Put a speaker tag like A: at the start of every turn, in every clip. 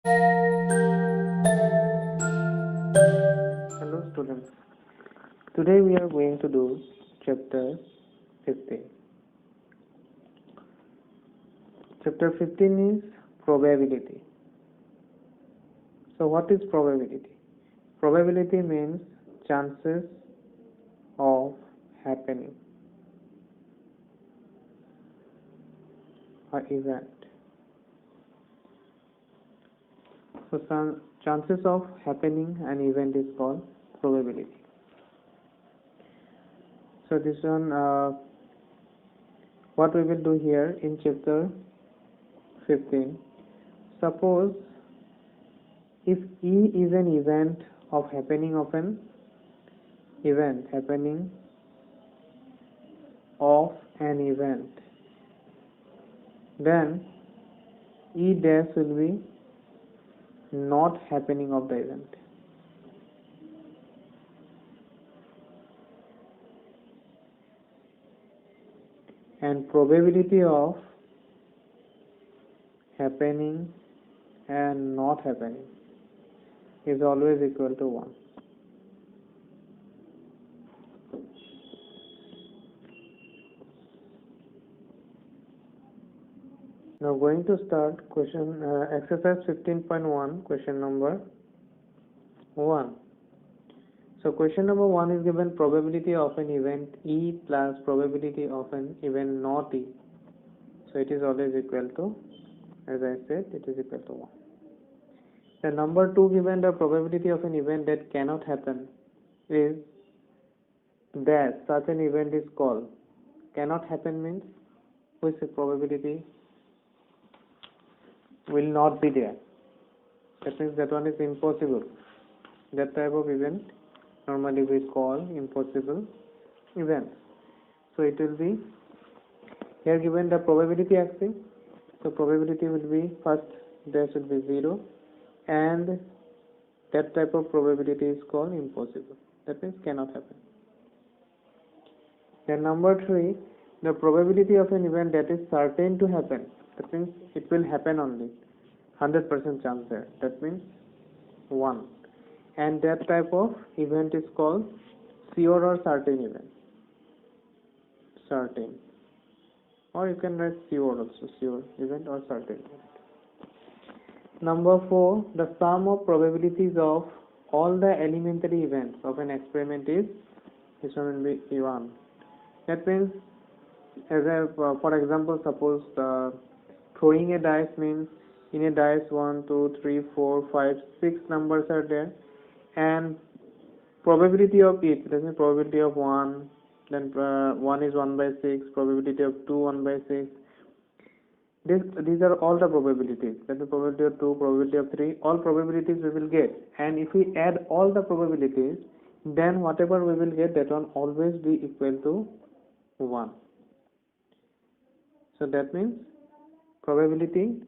A: Hello students, today we are going to do chapter 15. Chapter 15 is probability. So what is probability? Probability means chances of happening or event. So some chances of happening an event is called probability. So this one, what we will do here in chapter 15. Suppose if E is an event of happening of an event, then E dash will be not happening of the event. And probability of happening and not happening is always equal to 1. Now going to start question exercise 15.1, question number 1. So question number 1 is given probability of an event E plus probability of an event not E. So it is always equal to, as I said, it is equal to 1. The number 2 given the probability of an event that cannot happen is that such an event is called. Cannot happen means which probability will not be there. That means that one is impossible. That type of event normally we call impossible event. So it will be here given the probability axis. So probability will be first dash will be 0, and that type of probability is called impossible. That means cannot happen. Then number 3, the probability of an event that is certain to happen. That means it will happen only. 100% chance there. That means 1. And that type of event is called sure or certain event. Certain. Or you can write sure also. Sure event or certain event. Number 4, the sum of probabilities of all the elementary events of an experiment is, this one will be 1. That means, as for example, suppose throwing a dice means in a dice 1, 2, 3, 4, 5, 6 numbers are there, and probability of each, that means probability of 1, then 1 is 1 by 6, probability of 2 1 by 6. These are all the probabilities. That is probability of 2, probability of 3, all probabilities we will get. And if we add all the probabilities, then whatever we will get, that will always be equal to 1. So that means probability,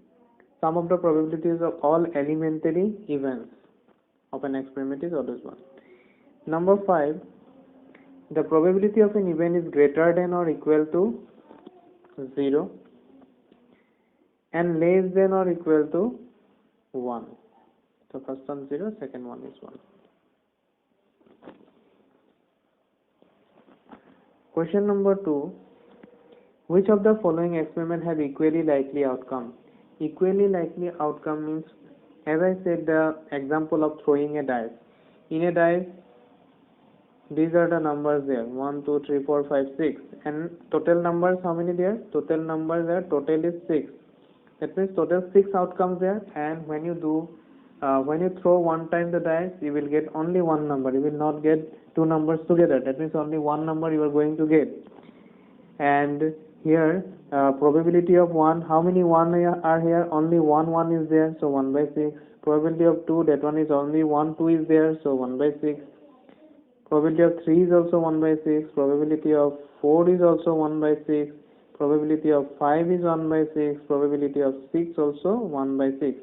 A: sum of the probabilities of all elementary events of an experiment is always 1. Number 5, the probability of an event is greater than or equal to 0 and less than or equal to 1. So first one 0, second one is 1. Question number 2, which of the following experiment have equally likely outcome? Equally likely outcome means, as I said, the example of throwing a dice. In a dice, these are the numbers there, 1, 2, 3, 4, 5, 6, and total numbers, how many there? Total numbers there, total is 6. That means total 6 outcomes there, and when you throw one time the dice, you will get only one number. You will not get two numbers together. That means only one number you are going to get. And here, probability of 1, how many 1 are here? Only 1 is there, so 1 by 6. Probability of 2, that one is only 1 2 is there, so 1 by 6. Probability of 3 is also 1 by 6. Probability of 4 is also 1 by 6. Probability of 5 is 1 by 6. Probability of 6 also 1 by 6.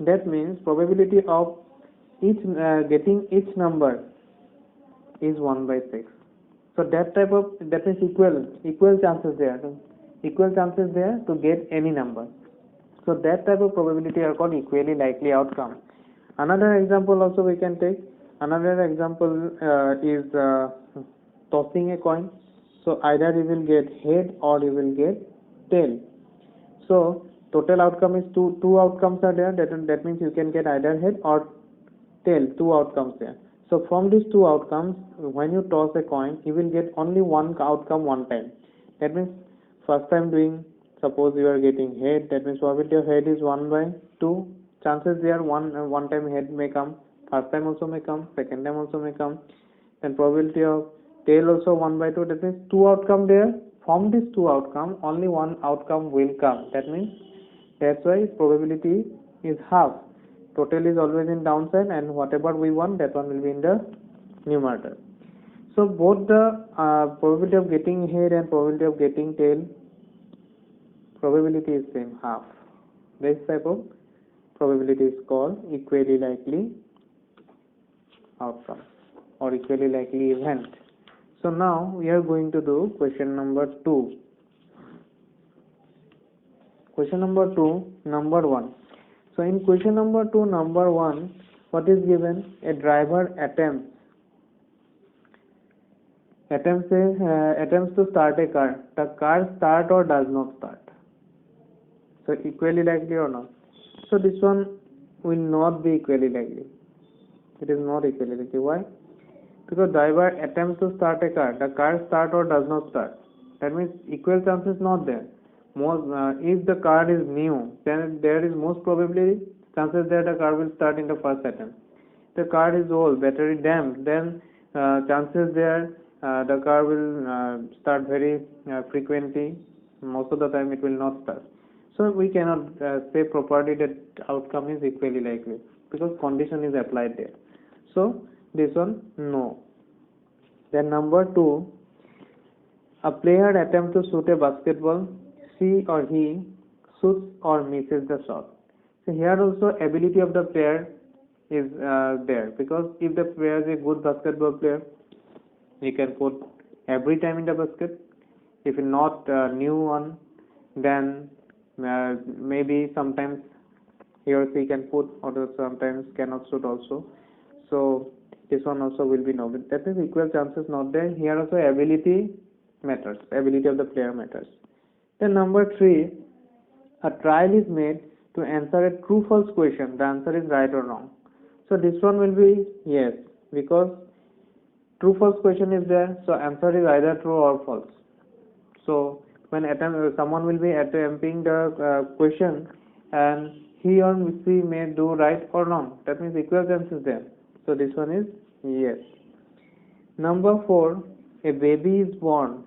A: That means probability of each getting each number is 1 by 6. So that means equal chances there. Equal chances there to get any number. So that type of probability are called equally likely outcome. Another example also we can take. Another example is tossing a coin. So either you will get head or you will get tail. So total outcome is two outcomes are there. That means you can get either head or tail. Two outcomes there. So from these two outcomes, when you toss a coin, you will get only one outcome one time. That means first time doing, suppose you are getting head, that means probability of head is 1/2. Chances there one time head may come, first time also may come, second time also may come. Then probability of tail also 1/2. That means two outcome there. From these two outcome, only one outcome will come. That means that's why probability is half. Total is always in downside, and whatever we want, that one will be in the numerator. So both the probability of getting head and probability of getting tail, probability is same, half. This type of probability is called equally likely outcome or equally likely event. So now we are going to do question number 2. Question number 2, number 1. So in question number 2, number 1, what is given? A driver attempts to start a car. The car start or does not start. So equally likely or not? So this one will not be equally likely. It is not equally likely. Why? Because driver attempts to start a car. The car start or does not start. That means equal chances not there. If the car is new, then there is most probably chances that the car will start in the first attempt. The car is old, battery damped, then chances there the car will start very frequently. Most of the time it will not start. So we cannot say properly that outcome is equally likely because condition is applied there. So this one no. Then number 2, a player attempts to shoot a basketball. She or he shoots or misses the shot. So here also ability of the player is there, because if the player is a good basketball player, he can put every time in the basket. If not new one, then maybe sometimes he or she can put, or sometimes cannot shoot also. So this one also will be no. That is equal chances not there. Here also ability matters. Ability of the player matters. Then number 3, a trial is made to answer a true-false question. The answer is right or wrong. So this one will be yes, because true-false question is there. So answer is either true or false. So when someone will be attempting the question, and he or she may do right or wrong. That means equal chances there. So this one is yes. Number 4, a baby is born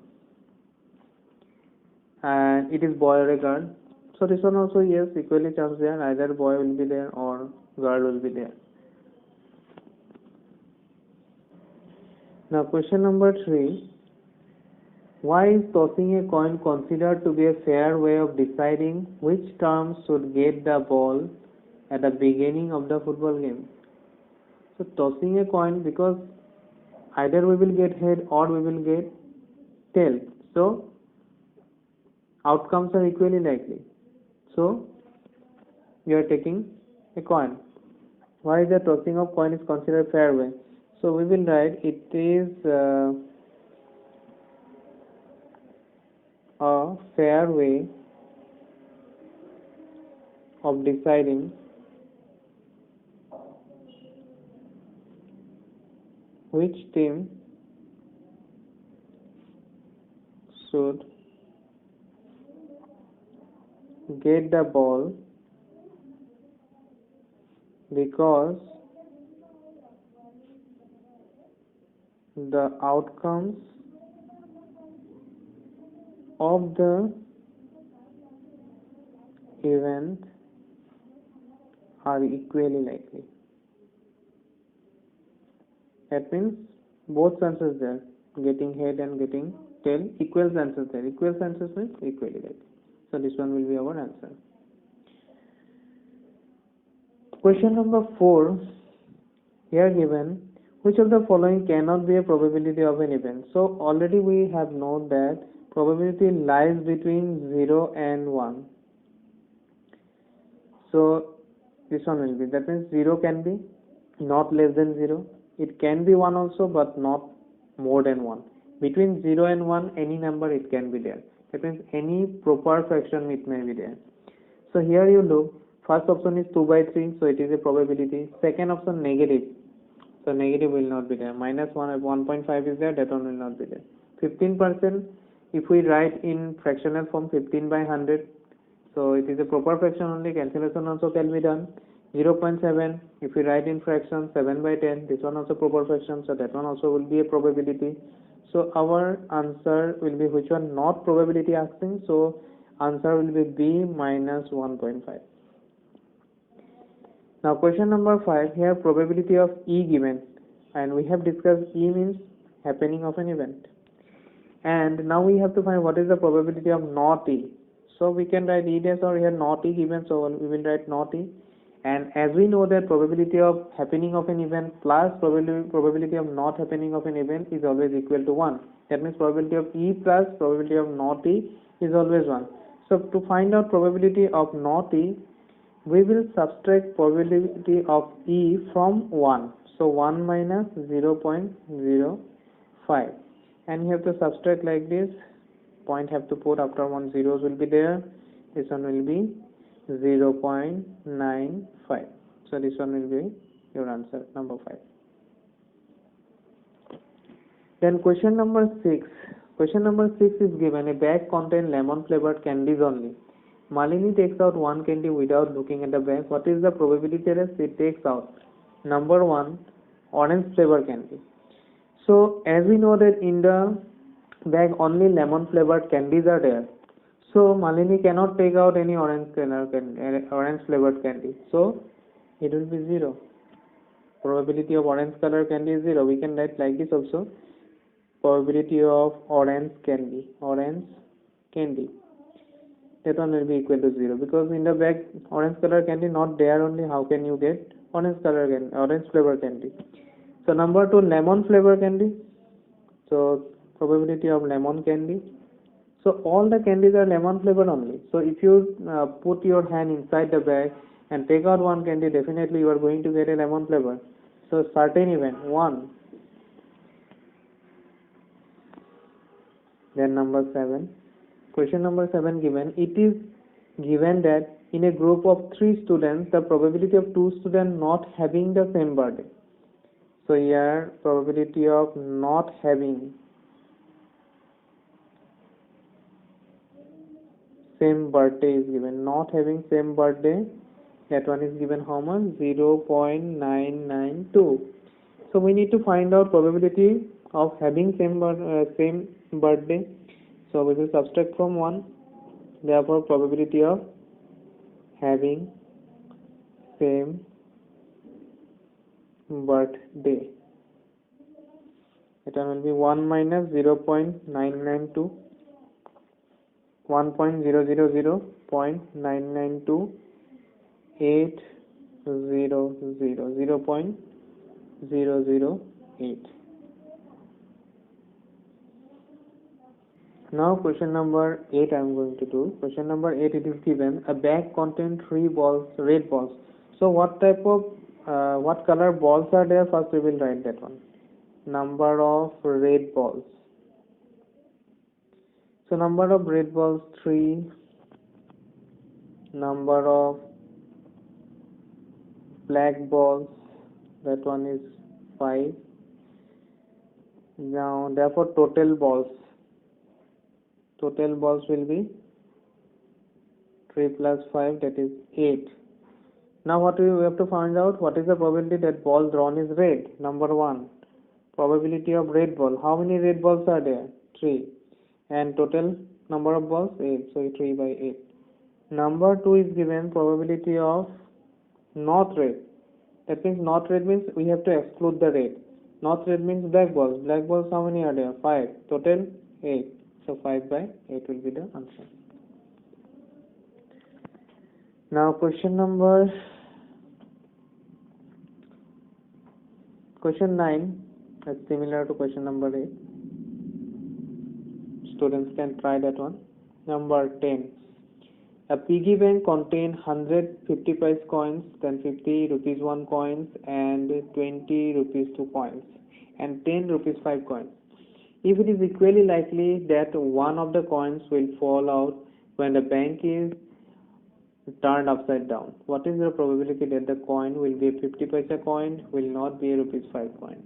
A: and it is boy or a girl. So this one also yes, equally chance there. Either boy will be there or girl will be there. Now question number 3. Why is tossing a coin considered to be a fair way of deciding which term should get the ball at the beginning of the football game? So tossing a coin, because either we will get head or we will get tail. So outcomes are equally likely. So you are taking a coin. Why the tossing of coin is considered fair way? So we will write it is a fair way of deciding which team should get the ball, because the outcomes of the event are equally likely. That means both chances there, getting head and getting tail, equal chances there. Equal chances means equally likely. So this one will be our answer. Question number 4, here given, which of the following cannot be a probability of an event? So already we have known that probability lies between 0 and 1. So this one will be, that means 0 can be not less than 0. It can be 1 also, but not more than 1. Between 0 and 1, any number it can be there. That means any proper fraction it may be there. So here you look, first option is 2 by 3, so it is a probability. Second option negative, so negative will not be there. Minus 1.5 is there, that one will not be there. 15%, if we write in fractional form 15 by 100, so it is a proper fraction only, cancellation also can be done. 0.7, if we write in fraction 7 by 10, this one also proper fraction, so that one also will be a probability. So our answer will be which one, not probability asking, so answer will be B minus 1.5. Now question number 5, here probability of E given, and we have discussed E means happening of an event. And now we have to find what is the probability of not E. So we can write E dash, or here not E given, so we will write not E. And as we know that probability of happening of an event plus probability of not happening of an event is always equal to 1. That means probability of E plus probability of not E is always 1. So to find out probability of not E, we will subtract probability of E from 1. So 1 minus 0.05. And you have to subtract like this. Point have to put after 1 zeros will be there. This one will be 0.95. So this one will be your answer, number 5. Then question number 6. Question number 6 is given, a bag contain lemon flavored candies only. Malini takes out one candy without looking at the bag. What is the probability that she takes out? Number 1, orange flavor candy. So as we know that in the bag only lemon flavored candies are there. So Malini cannot take out any orange flavored candy. So it will be 0. Probability of orange color candy is 0. We can write like this also. Probability of orange candy. That one will be equal to 0, because in the bag orange color candy not there only. How can you get orange flavor candy? So number 2, lemon flavor candy. So probability of lemon candy. So all the candies are lemon flavor only. So if you put your hand inside the bag and take out one candy, definitely you are going to get a lemon flavor. So certain event 1. Then number 7. Question number 7 given. It is given that in a group of 3 students, the probability of 2 students not having the same birthday. So here probability of not having same birthday is given. Not having same birthday, that one is given how much? 0.992. So we need to find out probability of having same birthday. So we will subtract from 1. Therefore probability of having same birthday, it will be 1 minus 0.992. 1.000.992 0.008. Now question number 8 I am going to do. Question number 8, it is given a bag contains 3 balls, red balls. So what type of what color balls are there? First we will write that one. Number of red balls. So number of red balls 3. Number of black balls, that one is 5. Now therefore total balls will be 3 plus 5, that is 8. Now what we have to find out, what is the probability that ball drawn is red? Number 1, probability of red ball. How many red balls are there? 3. And total number of balls 8, so 3 by 8. Number 2 is given, probability of not red. That means not red means we have to exclude the red. Not red means black balls. Black balls how many are there? 5. Total 8. So 5 by 8 will be the answer. Now question 9 is similar to question number 8. Students can try that one. Number 10. A piggy bank contains 100 50 paise coins, then 50 rupees 1 coins, and 20 rupees 2 coins, and 10 rupees 5 coins. If it is equally likely that one of the coins will fall out when the bank is turned upside down, what is the probability that the coin will be a 50 paisa coin, will not be a rupees 5 coin?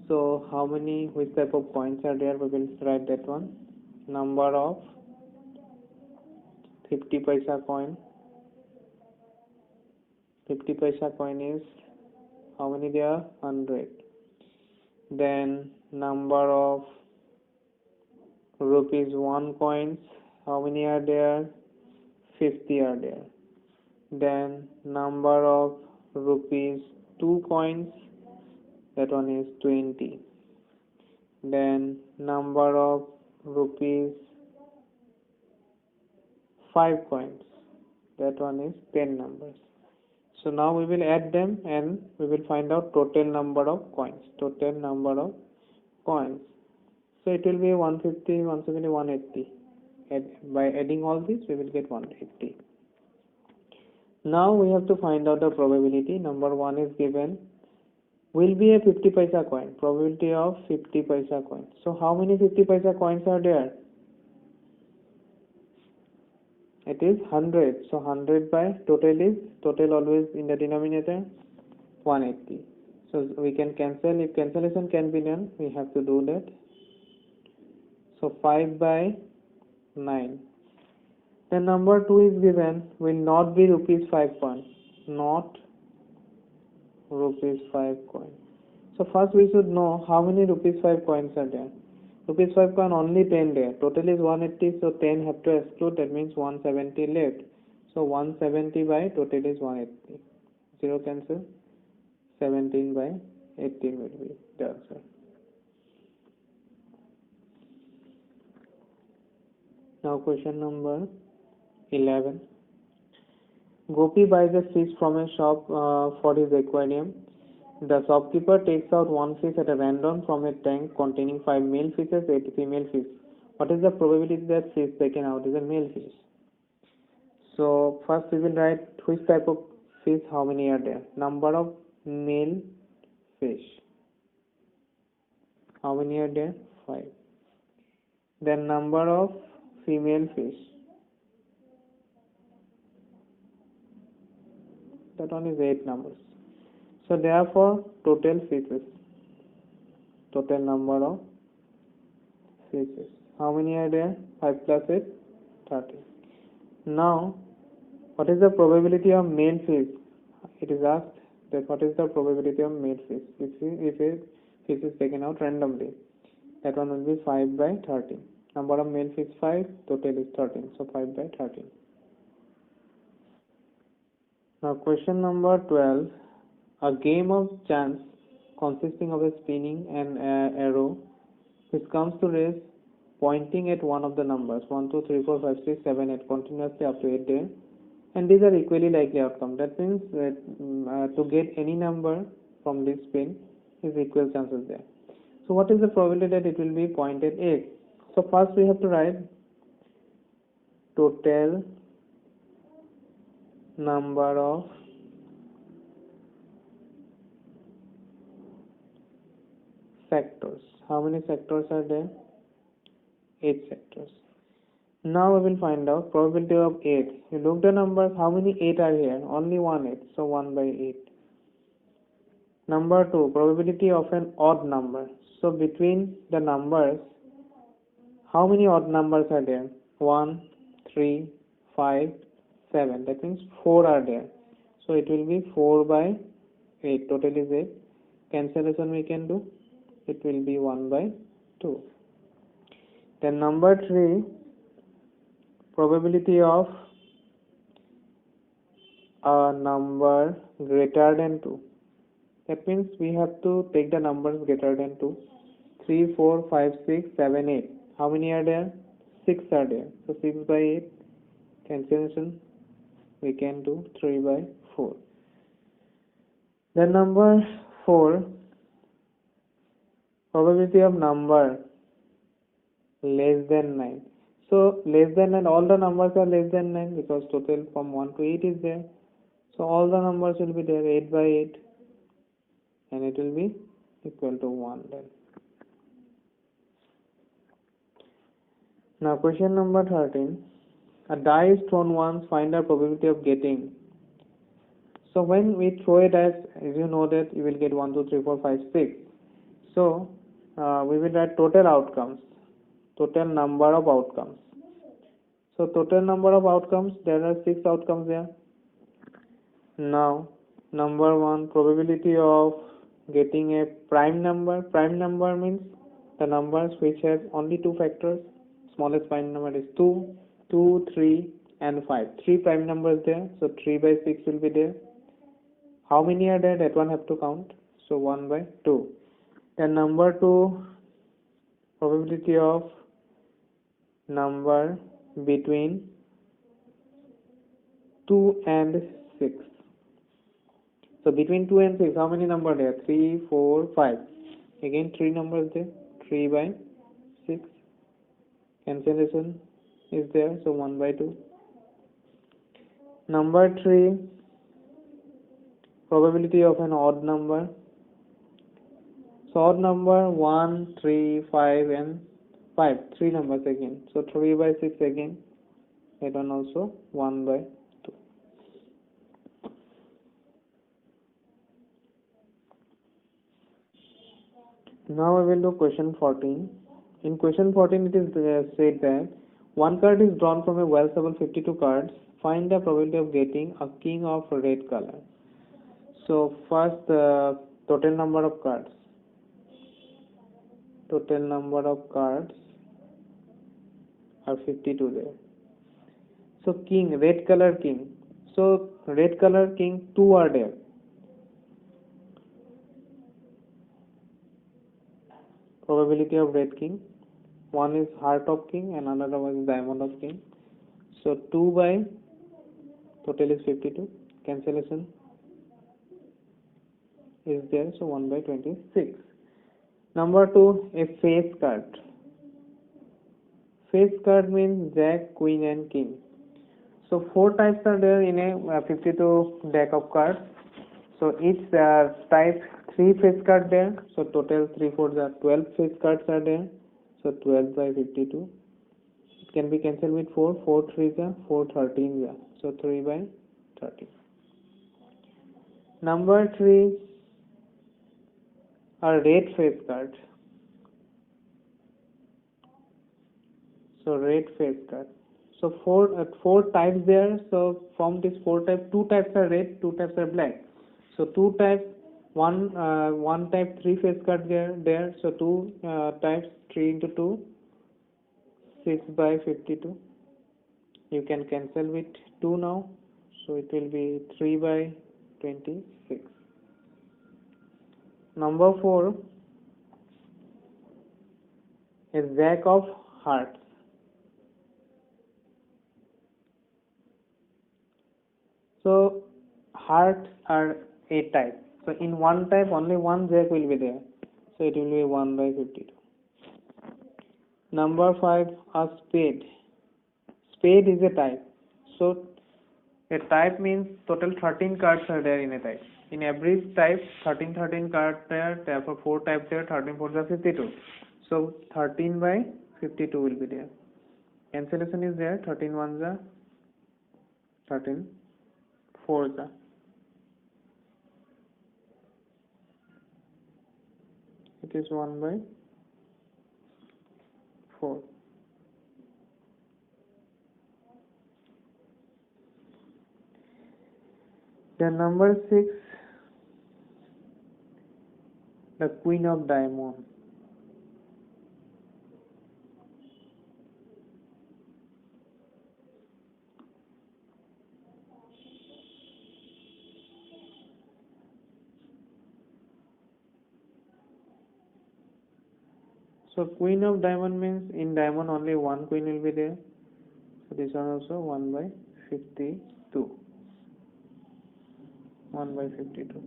A: So how many, which type of coins are there? We will write that one. Number of 50 paisa coin. 50 paisa coin is how many there? 100. Then number of rupees 1 coins, how many are there? 50 are there. Then number of rupees 2 coins, that one is 20. Then number of rupees 5 coins, that one is 10 numbers. So now we will add them and we will find out total number of coins. Total number of coins. So it will be 150, 170, 180. By adding all this, we will get 180. Now we have to find out the probability. Number 1 is given. Will be a 50 paisa coin. Probability of 50 paisa coin. So how many 50 paisa coins are there? It is 100. So 100 by total is, total always in the denominator, 180. So we can cancel. If cancellation can be done, we have to do that. So 5 by 9. The number 2 is given, will not be rupees 5 coin. Not rupees 5 coin. So first we should know how many rupees 5 coins are there. Rupees 5 coin only 10 there. Total is 180, so 10 have to exclude, that means 170 left. So 170 by total is 180. 0 cancel. 17 by 18 will be the answer. Now question number 11. Gopi buys a fish from a shop for his aquarium. The shopkeeper takes out one fish at a random from a tank containing 5 male fishes, 8 female fish. What is the probability that fish taken out is a male fish? So first we will write which type of fish, how many are there. Number of male fish. How many are there? 5. Then number of female fish. That one is 8 numbers. So therefore total fishes. Total number of fishes. How many are there? 5 plus 8, 30. Now, what is the probability of male fish? It is asked that what is the probability of male fish if a fish is taken out randomly. That one will be 5 by 13. Number of male fish 5, total is 13. So 5 by 13. Now question number 12. A game of chance consisting of a spinning and arrow which comes to rest pointing at one of the numbers 1, 2, 3, 4, 5, 6, 7, 8 continuously up to 8 days, and these are equally likely outcome. That means that to get any number from this spin is equal chances there. So what is the probability that it will be pointed 8? So first we have to write total number of sectors. How many sectors are there? 8 sectors. Now we will find out probability of 8. You look the numbers, how many 8 are here? Only 1 8, so 1 by 8. Number 2, probability of an odd number. So between the numbers, how many odd numbers are there? 1, 3, 5, 7. That means 4 are there. So it will be 4 by 8. Total is 8. Cancellation we can do. It will be 1 by 2. Then number 3, probability of a number greater than 2. That means we have to take the numbers greater than 2. 3, 4, 5, 6, 7, 8. How many are there? 6 are there. So 6 by 8. Cancellation we can do 3 by 4. Then number 4, probability of number less than 9. So less than 9, all the numbers are less than 9 because total from 1 to 8 is there. So all the numbers will be there 8 by 8 and it will be equal to 1 then. Now question number 13. A die is thrown once, find the probability of getting. So when we throw a dice, as you know that you will get 1, 2, 3, 4, 5, 6. So we will write total outcomes, total number of outcomes. So total number of outcomes, there are 6 outcomes there. Now number 1, probability of getting a prime number. Prime number means the numbers which has only 2 factors. Smallest prime number is 2, 2, 3 and 5. 3 prime numbers there. So 3 by 6 will be there. How many are there? That one have to count. So 1 by 2. Then number 2, probability of number between 2 and 6. So between 2 and 6, how many numbers there? 3, 4, 5. Again 3 numbers there. 3 by 6. Cancellation is there. So 1 by 2. Number 3, probability of an odd number. So odd number 1, 3, 5 and 5. 3 numbers again. So 3 by 6 again. That one also 1 by 2. Now I will do question 14. In question 14 it is said that one card is drawn from a well-shuffled 52 cards. Find the probability of getting a king of red color. So first the total number of cards. Total number of cards are 52 there. So king, red color king. So red color king, 2 are there. Probability of red king. One is heart of king and another one is diamond of king. So 2 by total is 52. Cancellation is there. So 1 by 26. Number 2, a face card. Face card means jack, queen and king. So 4 types are there in a 52 deck of cards. So each type 3 face cards there. So total 3 4s are 12 face cards are there. So 12 by 52. It can be cancelled with 4. 4 3s are 4 13s are. So 3 by 13. Number 3 are red face cards. So red face card. So 4 types there. So from this 4 types, 2 types are red, 2 types are black. So 2 types, one type 3 face card there. So 2 types 3 into 2, 6 by 52. You can cancel with 2 now. So it will be 3 by 26. Number 4 is jack of hearts. So hearts are a type. So in one type only one jack will be there. So it will be 1 by 52. Number 5, a spade. Spade is a type. So a type means total 13 cards are there in a type. In every type 13 cards there, therefore 4 types there, 13 4s are 52. So 13 by 52 will be there. Cancellation is there, 13 1s are 13 4s are. It is 1 by 4. Then number 6, the queen of diamond. So queen of diamond means in diamond only one queen will be there. So this one also 1 by 52. 1 by 52.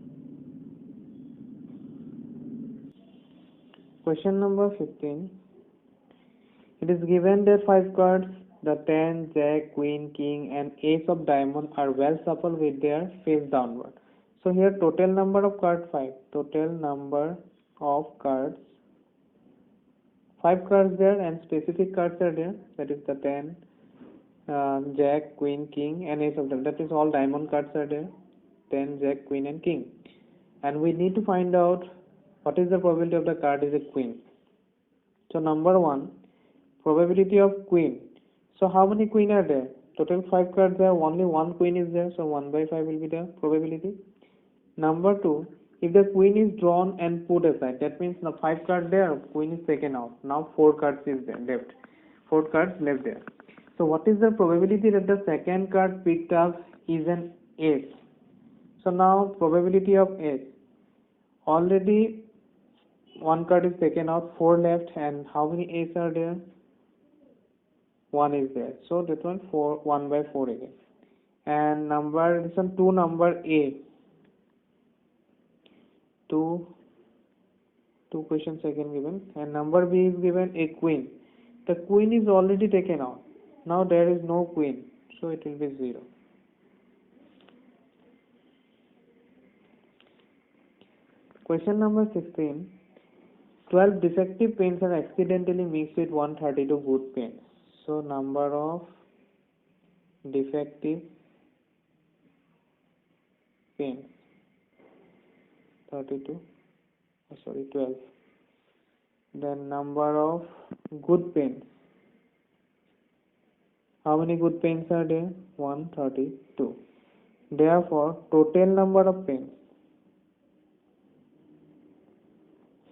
A: Question number 15. It is given that 5 cards, the 10, jack, queen, king and ace of diamond are well shuffled with their face downward. So here total number of cards 5. Total number of cards 5 cards there and specific cards are there. That is the 10, jack, queen, king and ace of diamond. That is all diamond cards are there. 10, jack, queen and king. And we need to find out what is the probability of the card is a queen. So number 1, probability of queen. So how many queen are there? Total 5 cards there, only one queen is there, so 1 by 5 will be the probability. Number 2, if the queen is drawn and put aside, that means the 5 cards there, queen is taken out. Now 4 cards is there left. 4 cards left there. So what is the probability that the second card picked up is an ace? So now probability of ace. Already one card is taken out, 4 left, and how many ace are there? 1 is there. So that one 1 by 4 again. And number, this one 2 number A. Two questions again given. And number B is given a queen. The queen is already taken out. Now there is no queen. So it will be 0. Question number 16. 12 defective pens are accidentally mixed with 132 good pens. So number of defective pens 12. Then number of good pens. How many good pens are there? 132. Therefore, total number of pens,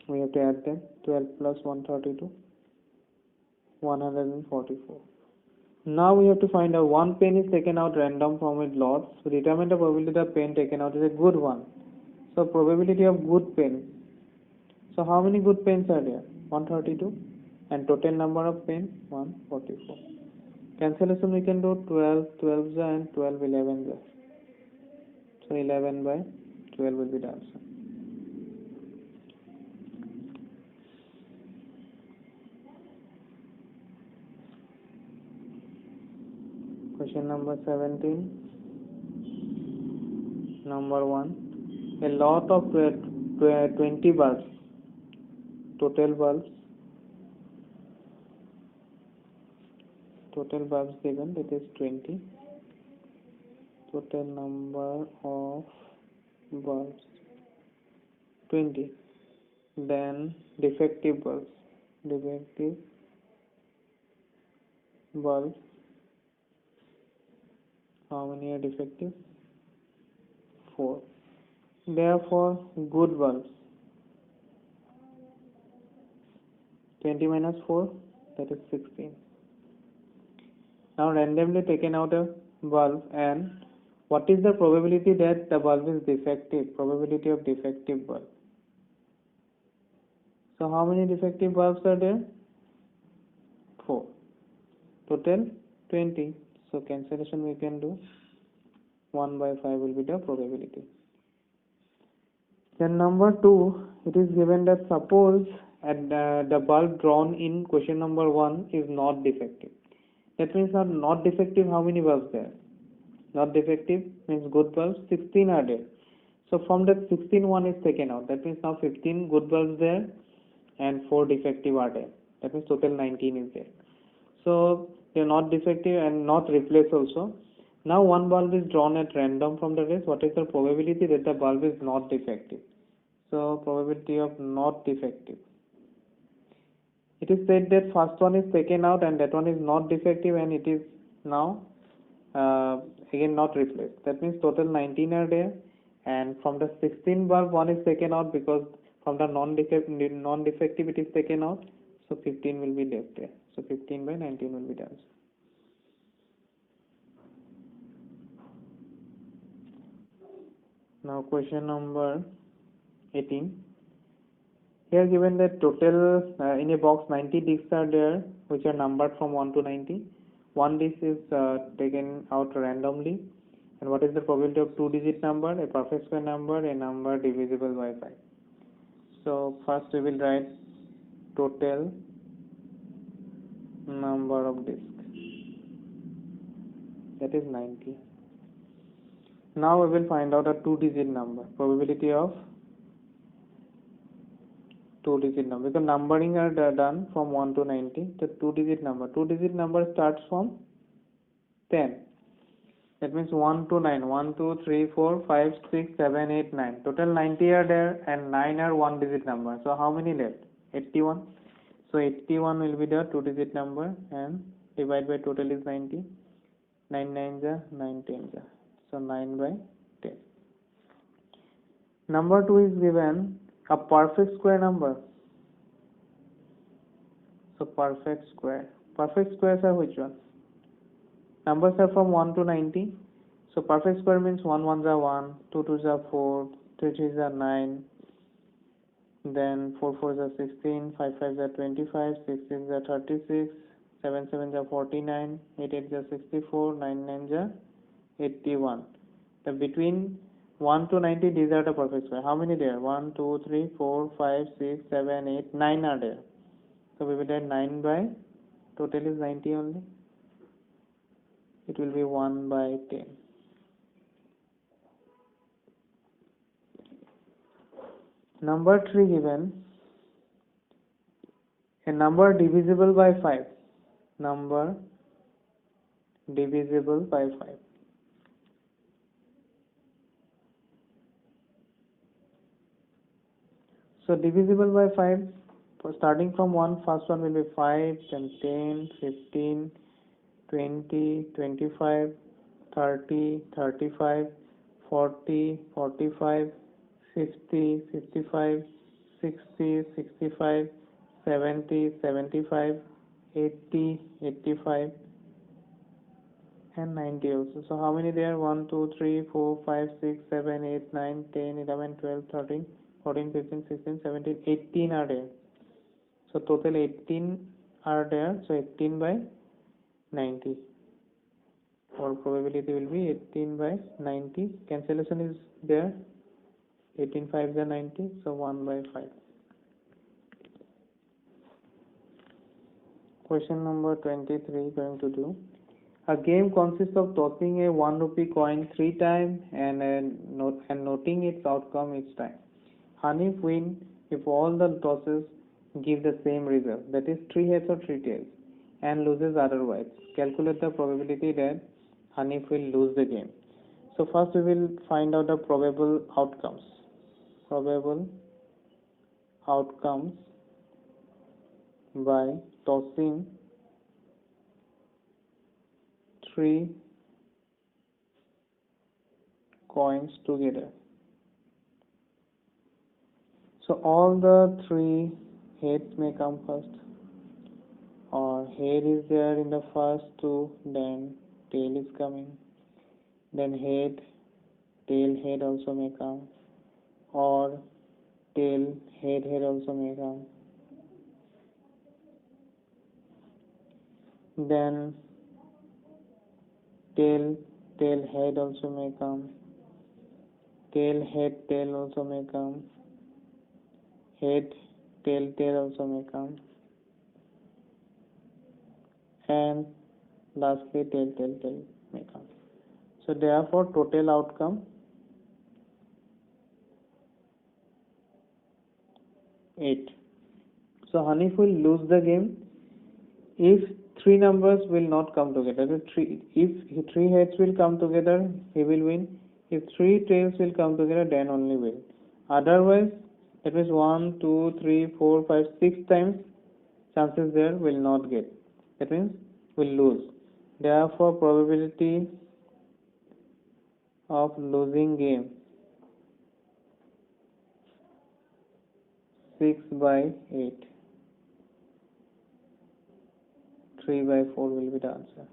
A: we have to add them. 12 plus 132, 144. Now we have to find out one pen is taken out random from its lots. So determine the probability the pen taken out is a good one. So probability of good pen. So how many good pens are there? 132. And total number of pens 144. Cancellation we can do 12 and 12 11. So 11 by 12 will be the answer. Question number 17. Number 1. A lot of 20 bulbs. Total bulbs given, that is 20. Total number of bulbs 20. Then defective bulbs. How many are defective? 4. Therefore, good bulbs. 20 minus 4, that is 16. Now randomly taken out a bulb, and what is the probability that the bulb is defective? Probability of defective bulb. So how many defective bulbs are there? 4. Total 20. So cancellation we can do. 1 by 5 will be the probability. Then number 2, it is given that suppose the bulb drawn in question number 1 is not defective. That means not defective, how many bulbs there? Not defective means good bulbs, 16 are there. So from that 16, 1 is taken out. That means now 15 good bulbs there and 4 defective are there. That means total 19 is there. So they are not defective and not replaced also. Now one bulb is drawn at random from the rest. What is the probability that the bulb is not defective? So probability of not defective. It is said that first one is taken out and that one is not defective and it is now again not replaced. That means total 19 are there, and from the 16 bulb one is taken out because from the non-defective it is taken out. So 15 will be left there. So 15 by 19 will be the answer. Now question number 18. Here given that total in a box 90 discs are there which are numbered from 1 to 90. One disc is taken out randomly. And what is the probability of 2-digit number, a perfect square number, a number divisible by 5? So first we will write total number of discs, that is 90. Now we will find out a two-digit number, probability of two-digit number, because numbering are done from 1 to 90. The two-digit number starts from 10. That means 1 to 9. 1, 2, 3, 4, 5, 6, 7, 8, 9. Total 90 are there and 9 are one-digit number. So how many left? 81. So 81 will be the two-digit number and divide by total is 90. 9 9s are 9 10s are. So 9 by 10. Number 2 is given a perfect square number. So perfect square. Perfect squares are which one? Numbers are from 1 to 90. So perfect square means 1 1s are 1, 2 2s are 4, 3 3s are 9, then 4 4s are 16, 5 5s are 25, 6 6s are 36, 7 7s are 49, 8 8s are 64, 9 9s are 81. The between 1 to 90, these are the perfect square. How many there? 1 2 3 4 5 6 7 8 9 are there. So we will add 9 by, total is 90 only. It will be 1 by 10. Number 3 given, a number divisible by 5. Number divisible by 5. So divisible by 5, starting from 1, first one will be 5, then 10, 15, 20, 25, 30, 35, 40, 45, 50, 55, 60, 65, 70, 75, 80, 85 and 90 also. So how many there? 1, 2, 3, 4, 5, 6, 7, 8, 9, 10, 11, 12, 13, 14, 15, 16, 17, 18 are there. So total 18 are there. So 18 by 90. Or probability will be 18 by 90. Cancellation is there. 18 5s are 90. So 1 by 5. Question number 23 going to do. A game consists of tossing a 1 rupee coin 3 times and noting its outcome each time. Hanif wins if all the tosses give the same result, that is 3 heads or 3 tails, and loses otherwise. Calculate the probability that Hanif will lose the game. So first we will find out the probable outcomes. Probable outcomes by tossing 3 coins together. So all the 3 heads may come first, or head is there in the first 2, then tail is coming, then head, tail, head also may come, or tail, head, head also may come, then tail, tail, head also may come, tail, head, tail also may come, head, tail, tail also may come, and lastly tail, tail, tail may come. So therefore total outcome 8. So Hanif will lose the game if 3 numbers will not come together. If 3 heads will come together, he will win. If 3 tails will come together, then only will. Otherwise, that means 1, 2, 3, 4, 5, 6 times chances there will not get. That means will lose. Therefore, probability of losing game 6 by 8. 3 by 4 will be the answer.